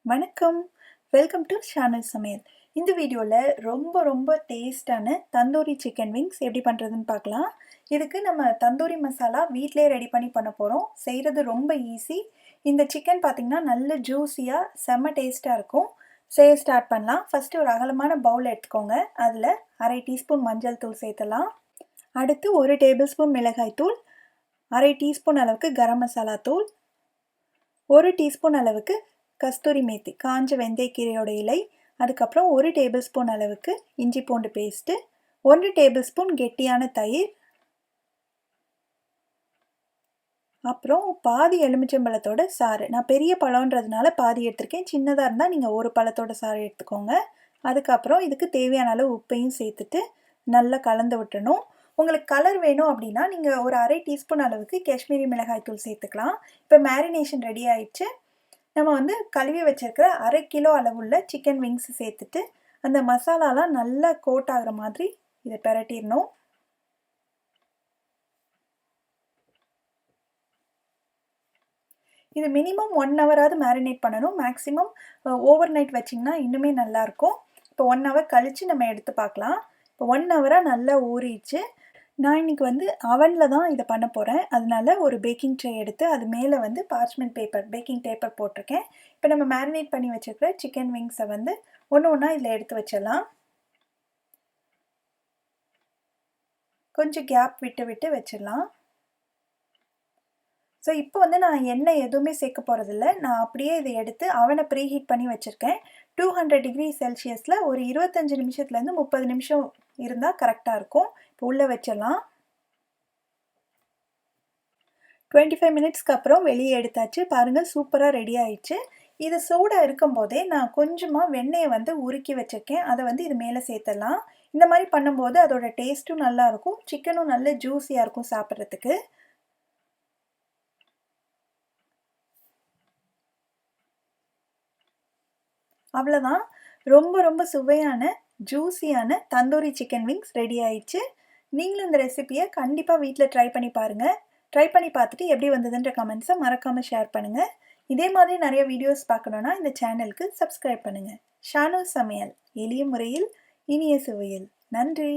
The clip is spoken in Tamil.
வணக்கம். வெல்கம் டு ஷானல் சமையல். இந்த வீடியோவில் ரொம்ப டேஸ்டான தந்தூரி சிக்கன் விங்ஸ் எப்படி பண்ணுறதுன்னு பார்க்கலாம். இதுக்கு நம்ம தந்தூரி மசாலா வீட்டிலே ரெடி பண்ண போகிறோம். செய்கிறது ரொம்ப ஈஸி. இந்த சிக்கன் பார்த்திங்கன்னா நல்ல ஜூஸியாக செம்ம டேஸ்ட்டாக இருக்கும். செய்ய ஸ்டார்ட் பண்ணலாம். ஃபஸ்ட்டு ஒரு அகலமான பவுல் எடுத்துக்கோங்க. அதில் 1/2 டீஸ்பூன் மஞ்சள் தூள் சேர்த்துலாம். அடுத்து 1 டேபிள் ஸ்பூன் மிளகாய் தூள், 1/2 டீஸ்பூன் அளவுக்கு கரம் மசாலா தூள், 1 டீஸ்பூன் அளவுக்கு கஸ்தூரி மேத்தி காஞ்ச வெந்தயக்கீரையோட இலை, அதுக்கப்புறம் 1 டேபிள் ஸ்பூன் அளவுக்கு இஞ்சி பூண்டு பேஸ்ட்டு, 1 டேபிள் ஸ்பூன் கெட்டியான தயிர், அப்புறம் பாதி எலுமிச்சம்பழத்தோட சாறு. நான் பெரிய பழன்றதுனால பாதி எடுத்திருக்கேன். சின்னதாக இருந்தால் நீங்கள் ஒரு பழத்தோட சாறு எடுத்துக்கோங்க. அதுக்கப்புறம் இதுக்கு தேவையான அளவு உப்பையும் சேர்த்துட்டு நல்லா கலந்து விட்டணும். உங்களுக்கு கலர் வேணும் அப்படின்னா நீங்கள் ஒரு 1/2 டீஸ்பூன் அளவுக்கு காஷ்மீரி மிளகாய் தூள் சேர்த்துக்கலாம். இப்போ மேரினேஷன் ரெடி ஆயிடுச்சு. நம்ம கழுவி வச்சிருக்கிற 1/2 கிலோ அளவுள்ள சிக்கன் விங்ஸ் சேர்த்துட்டு அந்த மசாலாலாம் நல்லா கோட் ஆகிற மாதிரி இதை பிரட்டிடணும். இது மினிமம் 1 ஹவராவது மேரினேட் பண்ணணும். மேக்ஸிமம் ஓவர் நைட் வச்சிங்கன்னா இன்னுமே நல்லாயிருக்கும். இப்போ 1 ஹவர் கழித்து நம்ம எடுத்து பார்க்கலாம். இப்போ 1 ஹவராக நல்லா ஊறிடுச்சு. நான் இன்றைக்கி அவனில் தான் இதை பண்ண போகிறேன். அதனால ஒரு பேக்கிங் ட்ரே எடுத்து அது மேலே பார்ச்மெண்ட் பேப்பர், பேக்கிங் பேப்பர் போட்டிருக்கேன். இப்போ நம்ம மேரினேட் பண்ணி வச்சுருக்கிற சிக்கன் விங்ஸை ஒன்று ஒன்றா இதில் எடுத்து வச்சிடலாம். கொஞ்சம் கேப் விட்டு வச்சிடலாம். ஸோ இப்போ நான் எண்ணெய் எதுவுமே சேர்க்க போகிறதில்ல. நான் அப்படியே இதை எடுத்து அவனை ப்ரீஹீட் பண்ணி வச்சுருக்கேன். 200 டிகிரி செல்சியஸில் ஒரு 25 நிமிஷத்துலேருந்து 30 நிமிஷம் இருந்தால் கரெக்டாக இருக்கும். இப்போ உள்ளே வச்சிடலாம். 25 மினிட்ஸ்க்கு அப்புறம் வெளியே எடுத்தாச்சு. பாருங்கள், சூப்பராக ரெடி ஆயிடுச்சு. இது சூடாக இருக்கும்போதே நான் கொஞ்சமாக வெண்ணெயை உருக்கி வச்சுருக்கேன். அதை இது மேலே சேர்த்துடலாம். இந்த மாதிரி பண்ணும்போது அதோட டேஸ்ட்டும் நல்லாயிருக்கும், சிக்கனும் நல்ல ஜூஸியாக இருக்கும் சாப்பிட்றதுக்கு. அவ்வளோதான். ரொம்ப சுவையான ஜூஸியான தந்தூரி சிக்கன் விங்ஸ் ரெடி ஆயிடுச்சு. நீங்களும் இந்த ரெசிபியை கண்டிப்பாக வீட்டில் ட்ரை பண்ணி பாருங்கள். ட்ரை பண்ணி பார்த்துட்டு எப்படி வந்ததுன்ற கமெண்ட்ஸை மறக்காமல் ஷேர் பண்ணுங்கள். இதே மாதிரி நிறைய வீடியோஸ் பார்க்கணுன்னா இந்த சேனலுக்கு சப்ஸ்கிரைப் பண்ணுங்கள். ஷானு சமையல், எளிய முறையில் இனிய சுவையில். நன்றி.